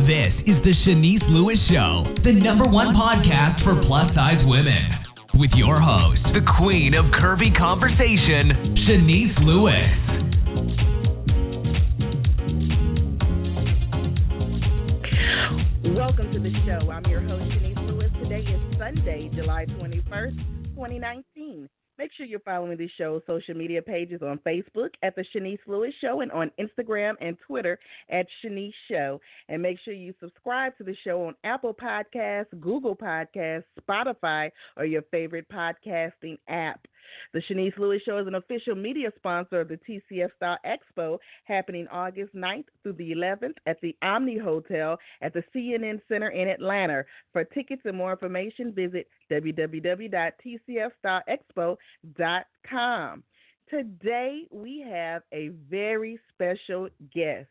This is the Shanice Lewis Show, the #1 podcast for plus-size women. With your host, the queen of curvy conversation, Shanice Lewis. Welcome to the show. I'm your host, Shanice Lewis. Today is Sunday, July 21st, 2019. Make sure you're following the show's social media pages on Facebook at The Shanice Lewis Show and on Instagram and Twitter at Shanice Show. And make sure you subscribe to the show on Apple Podcasts, Google Podcasts, Spotify, or your favorite podcasting app. The Shanice Lewis Show is an official media sponsor of the TCFStyle Expo happening August 9th through the 11th at the Omni Hotel at the CNN Center in Atlanta. For tickets and more information, visit www.tcfstylexpo.com. Today, we have a very special guest.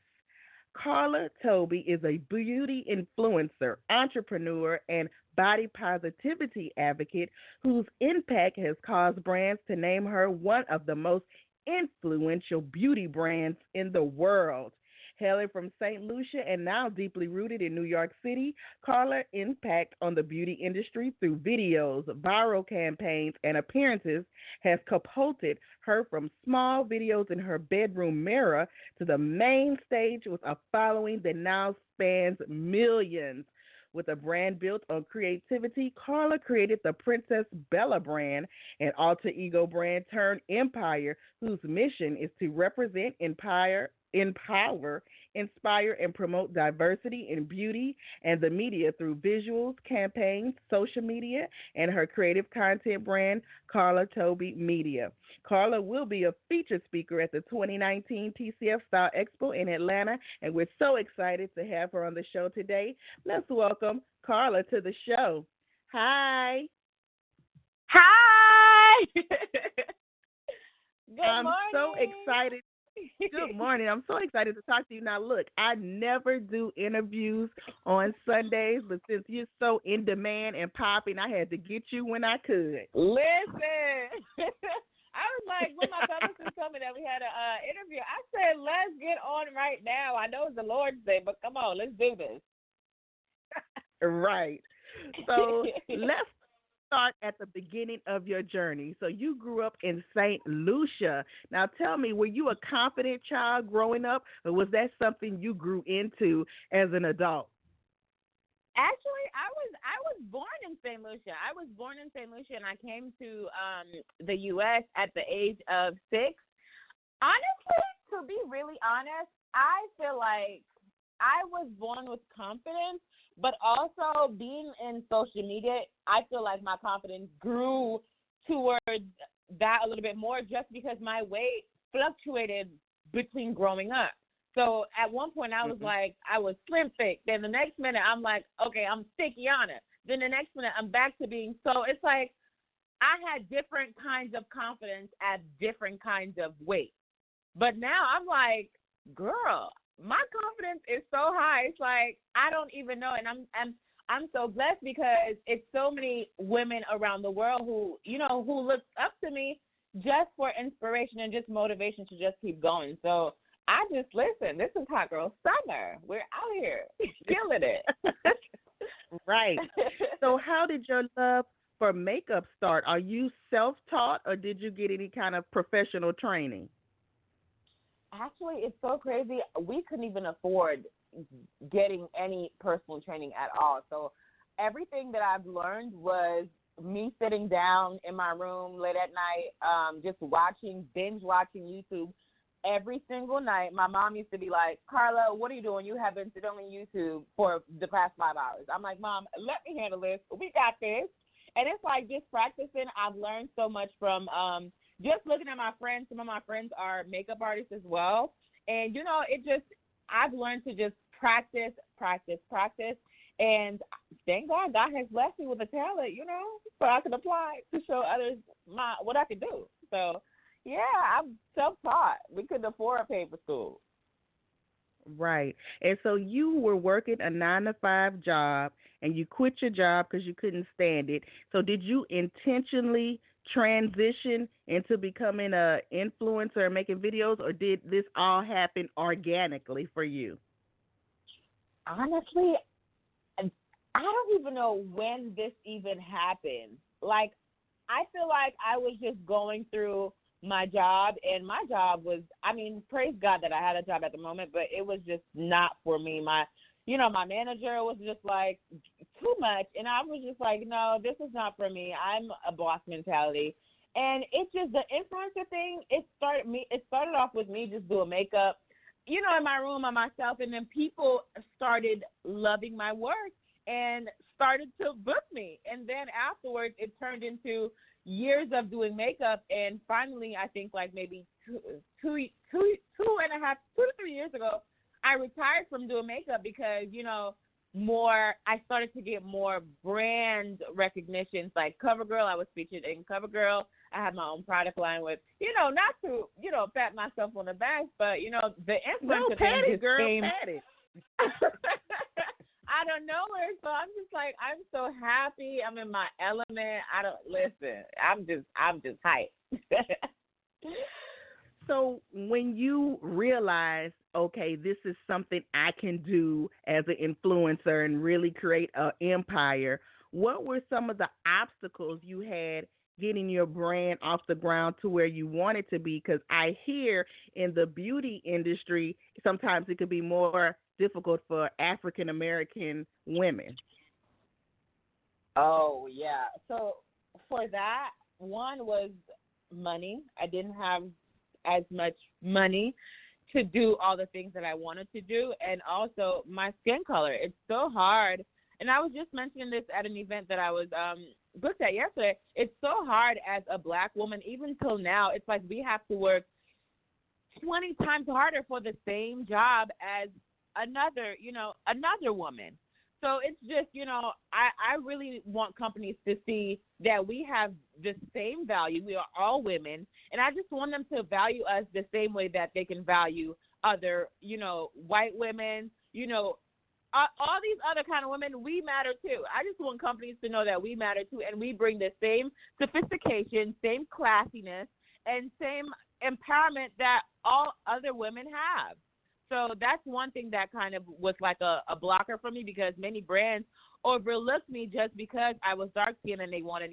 Karla Tobie is a beauty influencer, entrepreneur, and body positivity advocate whose impact has caused brands to name her one of the most influential beauty brands in the world. Hailing from St.Lucia and now deeply rooted in New York City, Karla's impact on the beauty industry through videos, viral campaigns, and appearances has catapulted her from small videos in her bedroom mirror to the main stage with a following that now spans millions. With a brand built on creativity, Karla created the Princess Bella brand, an alter ego brand turned empire whose mission is to represent, empower, inspire, and promote diversity in beauty and the media through visuals, campaigns, social media, and her creative content brand, Karla Tobie Media. Karla will be a featured speaker at the 2019 TCFStyle Expo in Atlanta, and we're so excited to have her on the show today. Let's welcome Karla to the show. Hi. Hi. I'm so excited. Good morning. I'm so excited to talk to you. Now, look, I never do interviews on Sundays, but since you're so in demand and popping, I had to get you when I could. Listen, I was like, when my publicist told me that we had an interview, I said, let's get on right now. I know it's the Lord's Day, but come on, let's do this. Right. So let's start at the beginning of your journey. So you grew up in St. Lucia. Now tell me, were you a confident child growing up, or was that something you grew into as an adult? Actually, I was born in St. Lucia. I was born in St. Lucia, and I came to the U.S. at the age of 6. Honestly, to be really honest, I feel like I was born with confidence, but also being in social media, I feel like my confidence grew towards that a little bit more just because my weight fluctuated between growing up. So at one point I was like, I was slim thick. Then the next minute I'm like, okay, I'm sticky on it. Then the next minute I'm back to being, so it's like I had different kinds of confidence at different kinds of weight. But now I'm like, girl, my confidence is so high. It's like I don't even know, and I'm so blessed because it's so many women around the world who look up to me just for inspiration and just motivation to just keep going. So I just listen. This is Hot Girl Summer. We're out here killing it. Right. So how did your love for makeup start? Are you self-taught, or did you get any kind of professional training? Actually, it's so crazy. We couldn't even afford getting any personal training at all. So everything that I've learned was me sitting down in my room late at night, just binge watching YouTube every single night. My mom used to be like, Karla, what are you doing? You have been sitting on YouTube for the past 5 hours. I'm like, Mom, let me handle this. We got this. And it's like just practicing. I've learned so much from just looking at my friends. Some of my friends are makeup artists as well. And, I've learned to just practice. And thank God has blessed me with a talent, so I can apply to show others what I can do. So, yeah, I'm self-taught. We couldn't afford to pay for school. Right. And so you were working a 9-to-5 job, and you quit your job because you couldn't stand it. So did you intentionally transition into becoming an influencer and making videos, or did this all happen organically for you? Honestly, I don't even know when this even happened. Like, I feel like I was just going through my job, and my job was, I mean, praise God that I had a job at the moment, but it was just not for me. My manager was just like too much, and I was just like, no, this is not for me. I'm a boss mentality. And it's just the influencer thing. It started off with me just doing makeup, in my room by myself, and then people started loving my work and started to book me. And then afterwards, it turned into years of doing makeup. And finally, I think like maybe two and a half, 2 to 3 years ago, I retired from doing makeup because, I started to get more brand recognitions, like CoverGirl. I was featured in CoverGirl. I had my own product line with, not to, pat myself on the back, but, the influencer thing just came. Pat it. I don't know where, so I'm just like, I'm so happy. I'm in my element. I'm just hyped. So when you realize, okay, this is something I can do as an influencer and really create an empire, what were some of the obstacles you had getting your brand off the ground to where you want it to be? Because I hear in the beauty industry, sometimes it could be more difficult for African American women. Oh, yeah. So for that, one was money. I didn't have as much money to do all the things that I wanted to do, and also my skin color. It's so hard. And I was just mentioning this at an event that I was booked at yesterday. It's so hard as a Black woman, even till now. It's like we have to work 20 times harder for the same job as another woman. So it's just, I really want companies to see that we have the same value. We are all women, and I just want them to value us the same way that they can value other, white women, all these other kind of women. We matter too. I just want companies to know that we matter too, and we bring the same sophistication, same classiness, and same empowerment that all other women have. So that's one thing that kind of was like a blocker for me, because many brands overlooked me just because I was dark skinned, and they wanted,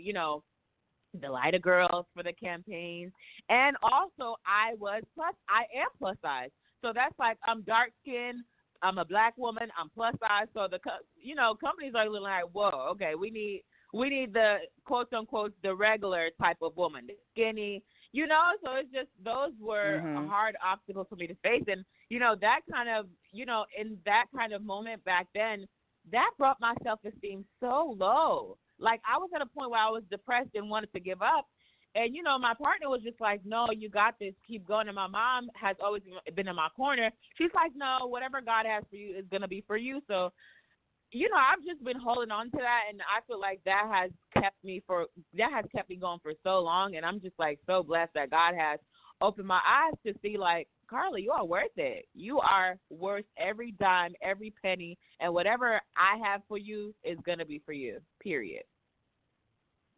the lighter girls for the campaigns. And also I am plus size. So that's like, I'm dark skinned, I'm a Black woman, I'm plus size. So companies are like, whoa, okay, we need the quote unquote the regular type of woman, the skinny, so it's just, those were hard obstacles for me to face. And, that kind of, in that kind of moment back then, that brought my self-esteem so low. Like, I was at a point where I was depressed and wanted to give up. And, my partner was just like, no, you got this, keep going. And my mom has always been in my corner. She's like, no, whatever God has for you is going to be for you. So, I've just been holding on to that, and I feel like that has kept me going for so long. And I'm just like so blessed that God has opened my eyes to see, like, Karla, you are worth it. You are worth every dime, every penny, and whatever I have for you is gonna be for you. Period.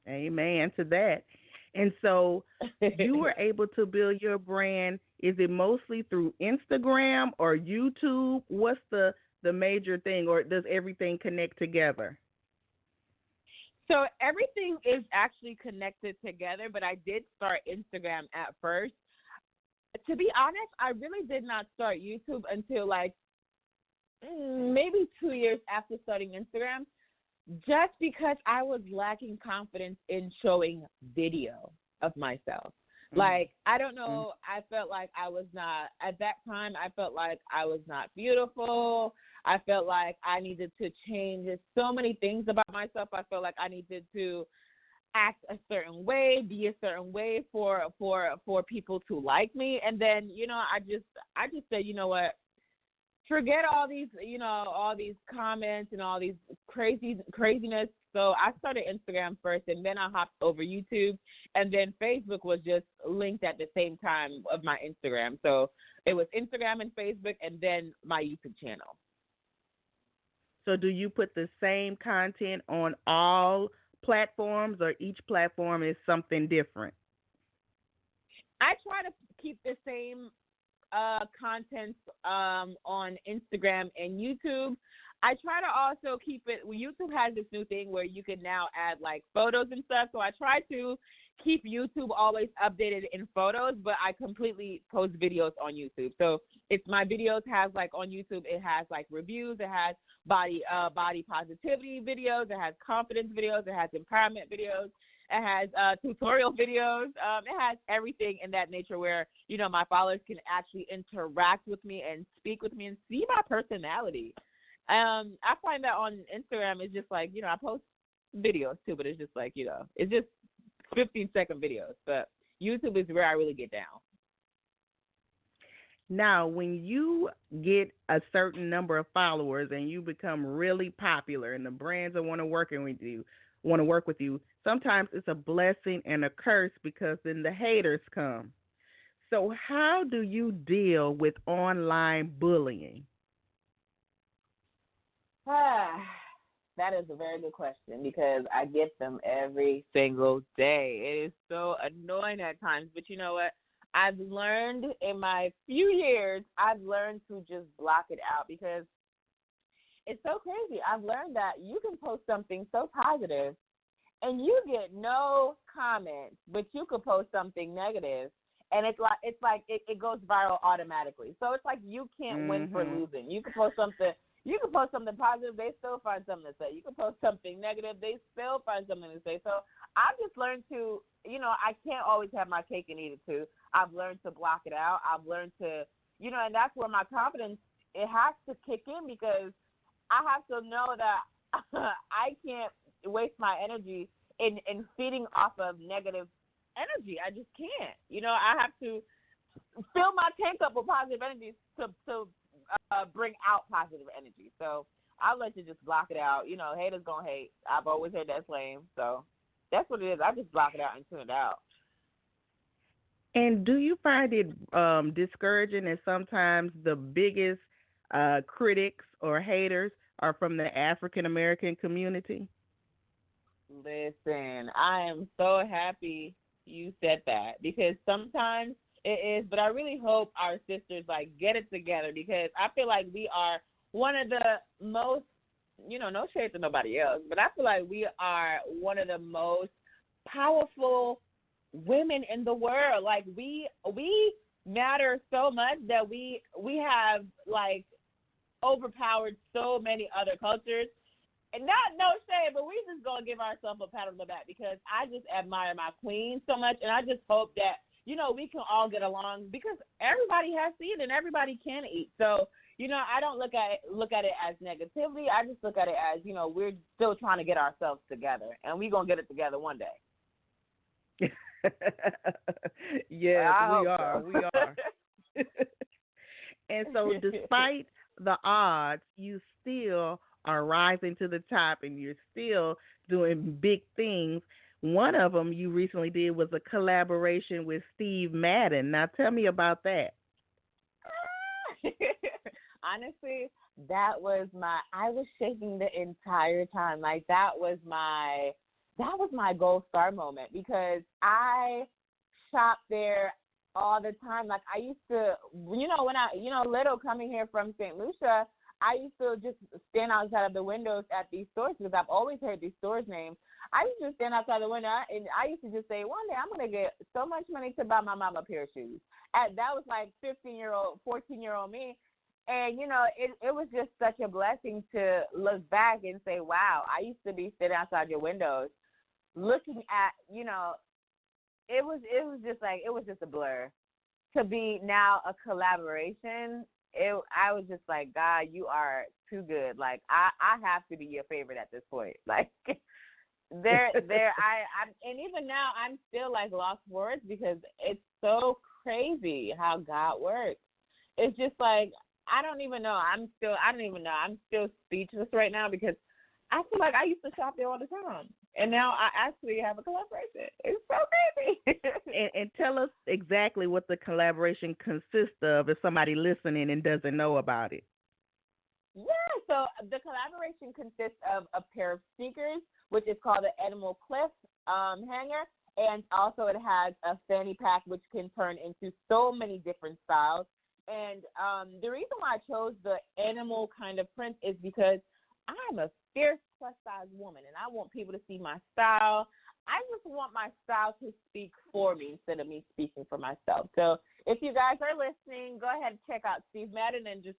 Amen to that. And so you were able to build your brand. Is it mostly through Instagram or YouTube? What's the major thing, or does everything connect together? So everything is actually connected together, but I did start Instagram at first. To be honest, I really did not start YouTube until like maybe 2 years after starting Instagram, just because I was lacking confidence in showing video of myself. Like, I don't know, I felt like I was not, at that time, I felt like I was not beautiful. I felt like I needed to change so many things about myself. I felt like I needed to act a certain way, be a certain way for people to like me. And then, I just said, you know what? Forget all these comments and all these craziness. So I started Instagram first, and then I hopped over YouTube, and then Facebook was just linked at the same time of my Instagram. So it was Instagram and Facebook, and then my YouTube channel. So do you put the same content on all platforms, or each platform is something different? I try to keep the same content on Instagram and YouTube. I try to also keep it. YouTube has this new thing where you can now add like photos and stuff. So I try to keep YouTube always updated in photos, but I completely post videos on YouTube. So it's my videos has like on YouTube, it has like reviews, it has body positivity videos, it has confidence videos, it has empowerment videos, it has tutorial videos. It has everything in that nature where, you know, my followers can actually interact with me and speak with me and see my personality. I find that on Instagram, it's just like, you know, I post videos too, but it's just like, you know, it's just 15-second videos. But YouTube is where I really get down. Now, when you get a certain number of followers and you become really popular and the brands that want to work with you, sometimes it's a blessing and a curse because then the haters come. So how do you deal with online bullying? That is a very good question because I get them every single day. It is so annoying at times, but you know what? I've learned in my few years, I've learned to just block it out because it's so crazy. I've learned that you can post something so positive and you get no comments, but you could post something negative, and it's like it goes viral automatically. So it's like you can't win for losing. You can post something. You can post something positive, they still find something to say. You can post something negative, they still find something to say. So I've just learned to, you know, I can't always have my cake and eat it too. I've learned to block it out. I've learned to, you know, and that's where my confidence, it has to kick in because I have to know that I can't waste my energy in feeding off of negative energy. I just can't. You know, I have to fill my tank up with positive energy to bring out positive energy. So I'll let you just block it out. You know, haters gonna hate. I've always heard that's lame. So that's what it is. I just block it out and tune it out. And do you find it discouraging that sometimes the biggest critics or haters are from the African American community? Listen, I am so happy you said that because sometimes it is, but I really hope our sisters like get it together because I feel like we are one of the most, you know, no shade to nobody else, but I feel like we are one of the most powerful women in the world. Like we matter so much that we have like overpowered so many other cultures. And not no shade, but we just gonna give ourselves a pat on the back because I just admire my queen so much, and I just hope that, you know, we can all get along because everybody has to eat and everybody can eat. So, you know, I don't look at it as negativity. I just look at it as, you know, we're still trying to get ourselves together, and we're gonna get it together one day. Yes, we are. We are. And so despite the odds, you still are rising to the top and you're still doing big things. One of them you recently did was a collaboration with Steve Madden. Now tell me about that. Honestly, I was shaking the entire time. Like that was my gold star moment because I shop there all the time. Like I used to, you know, when little coming here from St. Lucia, I used to just stand outside of the windows at these stores because I've always heard these stores' names. I used to stand outside the window, and I used to just say, one day I'm going to get so much money to buy my mom a pair of shoes. And that was like 15-year-old, 14-year-old me. And, you know, it was just such a blessing to look back and say, wow, I used to be sitting outside your windows looking at, you know, it was just a blur. To be now a collaboration, I was just like, God, you are too good. Like, I have to be your favorite at this point. Like, and even now I'm still like lost for words because it's so crazy how God works. It's just like, I don't even know. I'm still speechless right now because I feel like I used to shop there all the time. And now I actually have a collaboration. It's so crazy. and tell us exactly what the collaboration consists of if somebody listening and doesn't know about it. Yeah, so the collaboration consists of a pair of sneakers, which is called the Animal Cliff hanger, and also it has a fanny pack, which can turn into so many different styles. And the reason why I chose the animal kind of print is because I'm a fierce plus size woman, and I want people to see my style. I just want my style to speak for me instead of me speaking for myself. So if you guys are listening, go ahead and check out Steve Madden and just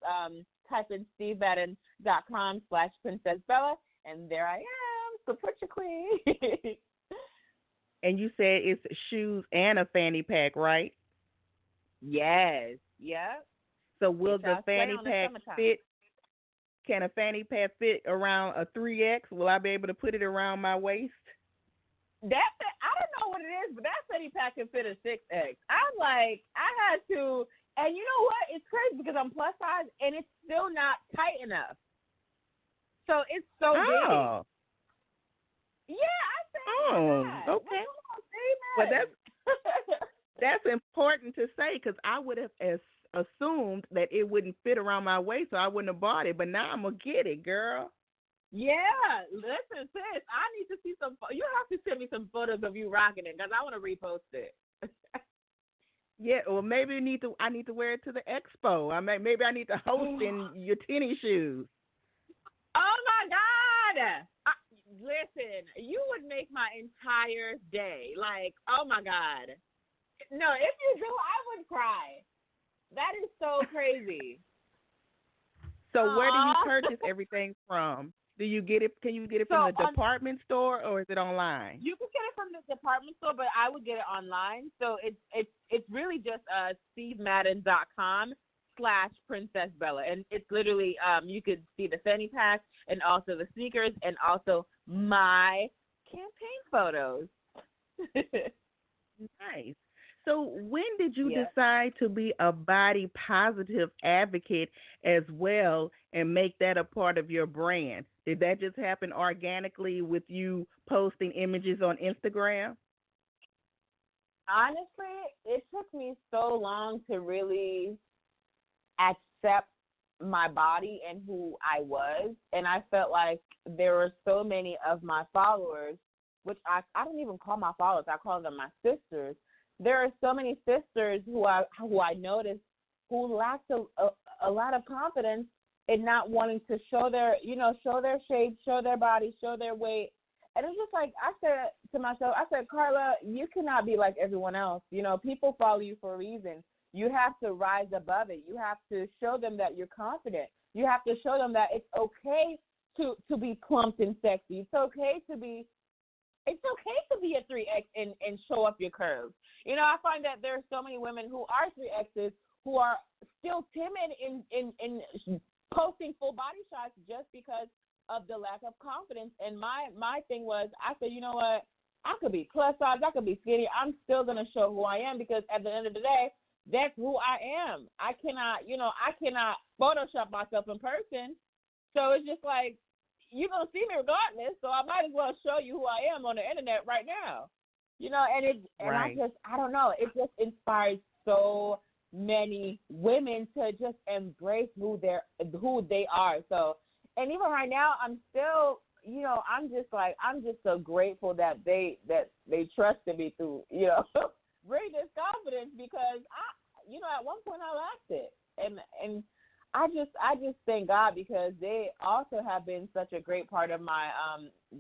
type in stevemadden.com/Princess Bella, and there I am. Support your queen. And you said it's shoes and a fanny pack, right? Yes. Yep. So will the fanny pack fit? Can a fanny pack fit around a 3X? Will I be able to put it around my waist? I don't know what it is, but that fanny pack can fit a 6X. I'm like, I had to, and you know what? It's crazy because I'm plus size and it's still not tight enough. So it's so big. Yeah, I think. That. Okay. Well, that's important to say because I would have assumed that it wouldn't fit around my waist, so I wouldn't have bought it. But now I'm gonna get it, girl. Yeah, listen, sis. I need to see some. You have to send me some photos of you rocking it because I want to repost it. Yeah, or maybe I need to wear it to the expo. Maybe I need to host in your tennis shoes. Oh my God! Listen, you would make my entire day. Like, oh my God. No, if you do, I would cry. That is so crazy. So where do you purchase everything from? Do you get it? Can you get it from the department store or is it online? You can get it from the department store, but I would get it online. So it's really just stevemadden.com/Princess Bella, and it's literally you could see the fanny pack and also the sneakers and also my campaign photos. Nice. So when did you decide to be a body positive advocate as well and make that a part of your brand? Did that just happen organically with you posting images on Instagram? Honestly, it took me so long to really accept my body and who I was. And I felt like there were so many of my followers, which I don't even call my followers, I call them my sisters. There are so many sisters who I noticed who lacked a lot of confidence in not wanting to show their shape, show their body, show their weight. And it's just like, I said to myself, Karla, you cannot be like everyone else. You know, people follow you for a reason. You have to rise above it. You have to show them that you're confident. You have to show them that it's okay to be plump and sexy. It's okay to be a 3X and show up your curves. You know, I find that there are so many women who are 3Xs who are still timid in posting full body shots just because of the lack of confidence. And my thing was, I said, you know what? I could be plus size, I could be skinny. I'm still going to show who I am because at the end of the day, that's who I am. I cannot Photoshop myself in person. So it's just like, you're going to see me regardless, so I might as well show you who I am on the internet right now. You know, I don't know, it just inspires so many women to just embrace who they are. So, and even right now, I'm still, you know, I'm just so grateful that they trusted me to, you know, bring this confidence because at one point I lacked it. And I just thank God because they also have been such a great part of my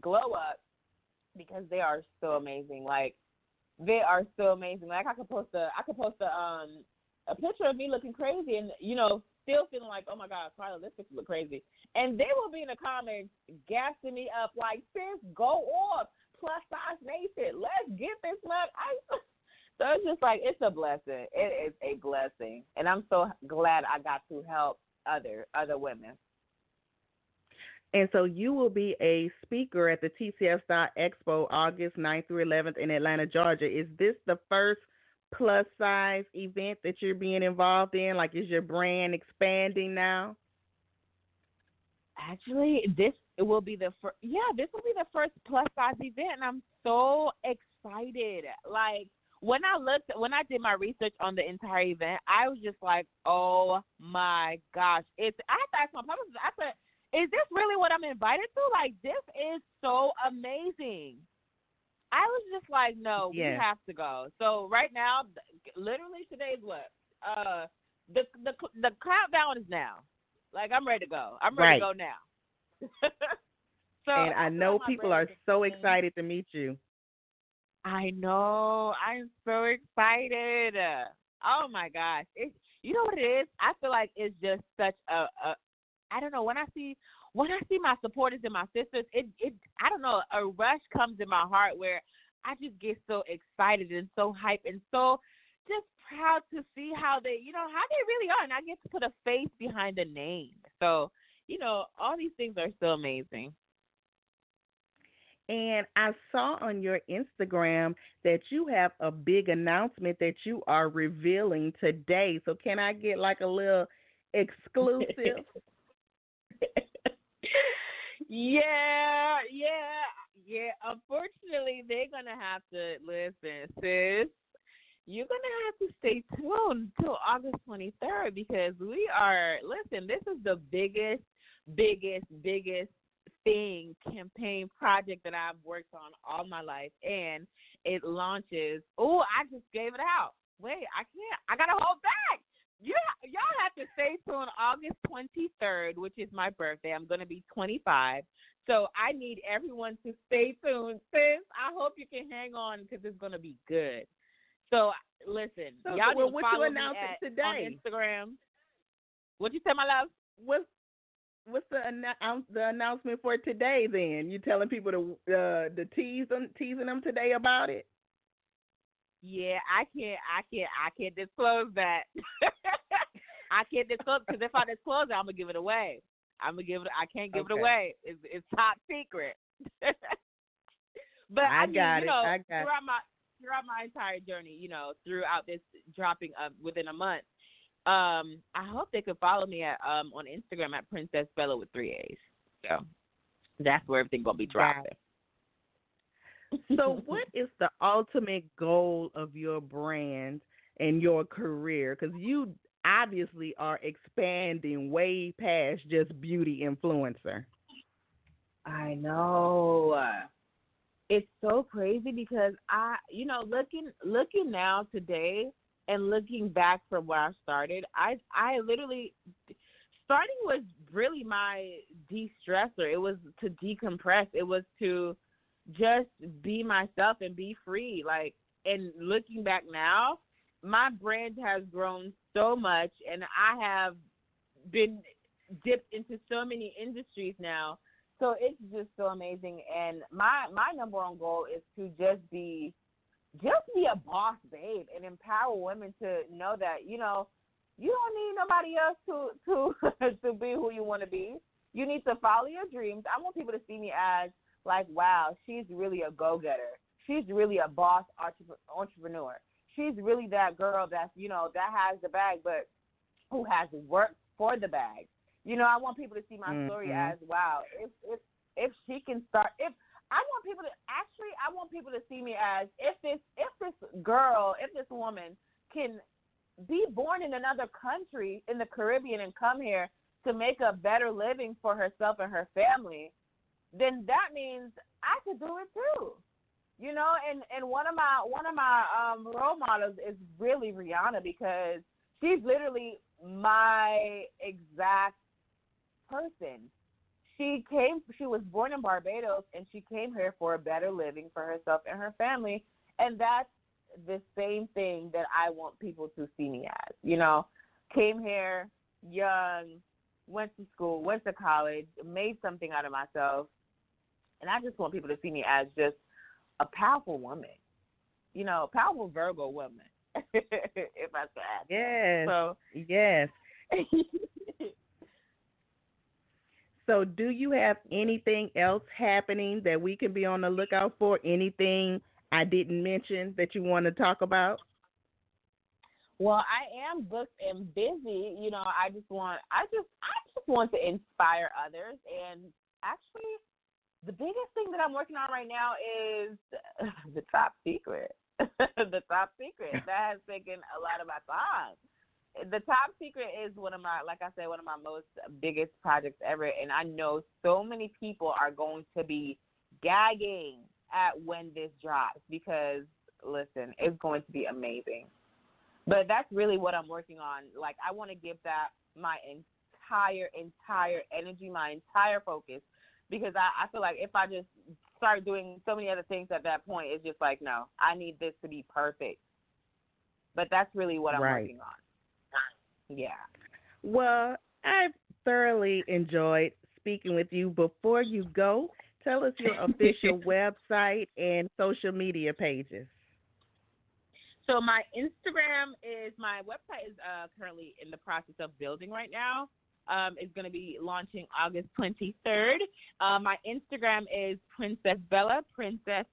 glow up because they are so amazing. Like, they are so amazing. Like, I could post a picture of me looking crazy and, you know, still feeling like, oh my God, Karla, this picture look crazy. And they will be in the comments gassing me up like, sis, go off, plus size nation, let's get this month. So it's just like, it's a blessing. It is a blessing. And I'm so glad I got to help other women. And so you will be a speaker at the TCFStyle Expo August 9th through 11th in Atlanta, Georgia. Is this the first plus size event that you're being involved in? Like, is your brand expanding now? Actually, this will be the first. Yeah, this will be the first plus size event, and I'm so excited. Like, when I did my research on the entire event, I was just like, oh my gosh! I had to ask my publicist. I said, is this really what I'm invited to? Like, this is so amazing. I was just like, no, we have to go. So right now, literally today's what? the countdown is now. Like, I'm ready to go. I'm ready Right. to go now. So And I that's know what my people brand are is so doing. excited to meet you. I know. I'm so excited. Oh my gosh. You know what it is? I feel like it's just such a I don't know, when I see my supporters and my sisters, it I don't know, a rush comes in my heart where I just get so excited and so hyped and so just proud to see how they really are, and I get to put a face behind a name. So, all these things are so amazing. And I saw on your Instagram that you have a big announcement that you are revealing today. So can I get like a little exclusive? Yeah. Unfortunately, they're gonna have to listen, sis. You're gonna have to stay tuned till August 23rd because we are. Listen, this is the biggest thing, campaign project that I've worked on all my life, and it launches. Oh, I just gave it out. Wait, I can't. I gotta hold back. Y'all have to stay tuned August 23rd, which is my birthday. I'm going to be 25. So I need everyone to stay tuned. Sis, I hope you can hang on because it's going to be good. So listen, So, y'all well, can what follow you me announcing on today? Instagram. What you say, my love? What's the announcement for today? Then you telling people to teasing them today about it? Yeah, I can't disclose that. I can't disclose because if I disclose it, I'm gonna give it away. I can't give it away. It's top secret. But I mean, got it. throughout my entire journey, throughout this dropping of within a month, I hope they could follow me at on Instagram at Princess Bella with 3 A's. So that's where everything gonna be dropping. So what is the ultimate goal of your brand and your career? Because you obviously are expanding way past just beauty influencer. I know. It's so crazy because looking now today and looking back from where I started, I literally starting was really my de-stressor. It was to decompress. It was to just be myself and be free. Like, and looking back now, my brand has grown so much, and I have been dipped into so many industries now. So it's just so amazing. And my number one goal is to just be a boss babe and empower women to know that, you don't need nobody else to to be who you want to be. You need to follow your dreams. I want people to see me as like, wow, she's really a go-getter. She's really a boss entrepreneur. She's really that girl that's, that has the bag, but who has worked for the bag. I want people to see my story as, wow, if she can start, I want people to see me as if this woman can be born in another country in the Caribbean and come here to make a better living for herself and her family, then that means I could do it too. And one of my role models is really Rihanna because she's literally my exact person. She was born in Barbados and she came here for a better living for herself and her family, and that's the same thing that I want people to see me as. Came here young, went to school, went to college, made something out of myself. And I just want people to see me as just a powerful woman, powerful Virgo woman, if I could add. Yes. So, yes. So do you have anything else happening that we can be on the lookout for? Anything I didn't mention that you want to talk about? Well, I am booked and busy. I just want to inspire others. And actually, the biggest thing that I'm working on right now is the top secret. The top secret. That has taken a lot of my time. The top secret is one of my most biggest projects ever. And I know so many people are going to be gagging at when this drops because, listen, it's going to be amazing. But that's really what I'm working on. Like, I want to give that my entire energy, my entire focus, because I feel like if I just start doing so many other things at that point, it's just like, no, I need this to be perfect. But that's really what I'm working on. Yeah. Well, I've thoroughly enjoyed speaking with you. Before you go, tell us your official website and social media pages. So my website is currently in the process of building right now. It's going to be launching August 23rd. My Instagram is Princess Bella, Princess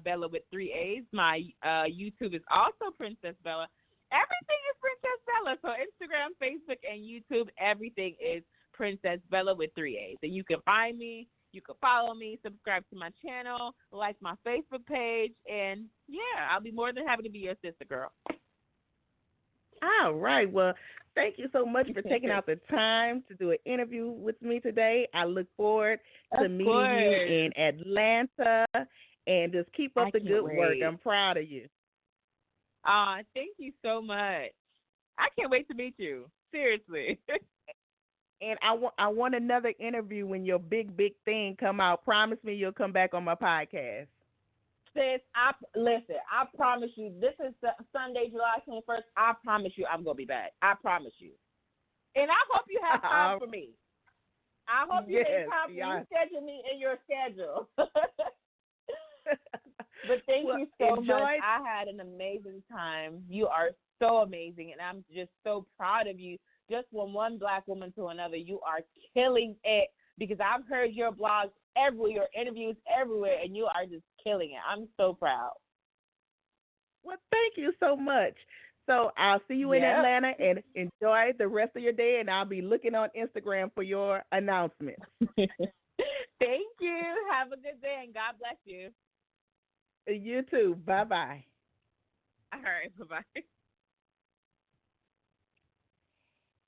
Bella with 3 A's. My YouTube is also Princess Bella. Everything is Princess Bella. So Instagram, Facebook, and YouTube, everything is Princess Bella with 3 A's. And you can find me. You can follow me, subscribe to my channel, like my Facebook page, and, yeah, I'll be more than happy to be your sister, girl. All right. Well, thank you so much for taking out the time to do an interview with me today. I look forward to meeting you in Atlanta, and just keep up the good work. I'm proud of you. Thank you so much. I can't wait to meet you. Seriously. And I want another interview when your big thing come out. Promise me you'll come back on my podcast. Sis, I promise you, this is Sunday, July 21st. I promise you I'm going to be back. I promise you. And I hope you have time for me. I hope you have time for me. You schedule me in your schedule. But thank you so much. I had an amazing time. You are so amazing, and I'm just so proud of you. Just from one Black woman to another, you are killing it, because I've heard your blogs everywhere, your interviews everywhere, and you are just killing it. I'm so proud. Well, thank you so much. So I'll see you in Atlanta, and enjoy the rest of your day, and I'll be looking on Instagram for your announcements. Thank you. Have a good day, and God bless you. You too. Bye-bye. All right. Bye-bye.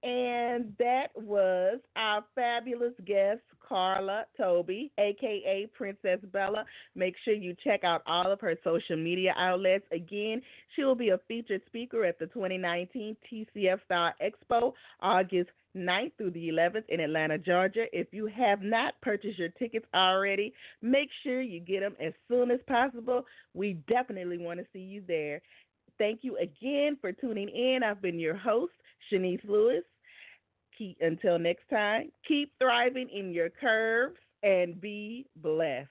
And that was our fabulous guest, Karla Tobie, a.k.a. Princess Bella. Make sure you check out all of her social media outlets. Again, she will be a featured speaker at the 2019 TCFStyle Expo, August 9th through the 11th in Atlanta, Georgia. If you have not purchased your tickets already, make sure you get them as soon as possible. We definitely want to see you there. Thank you again for tuning in. I've been your host, Shanice Lewis. Until next time, keep thriving in your curves and be blessed.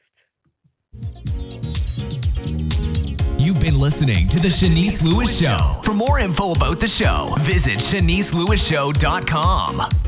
You've been listening to The Shanice Lewis Show. For more info about the show, visit ShaniceLewisShow.com.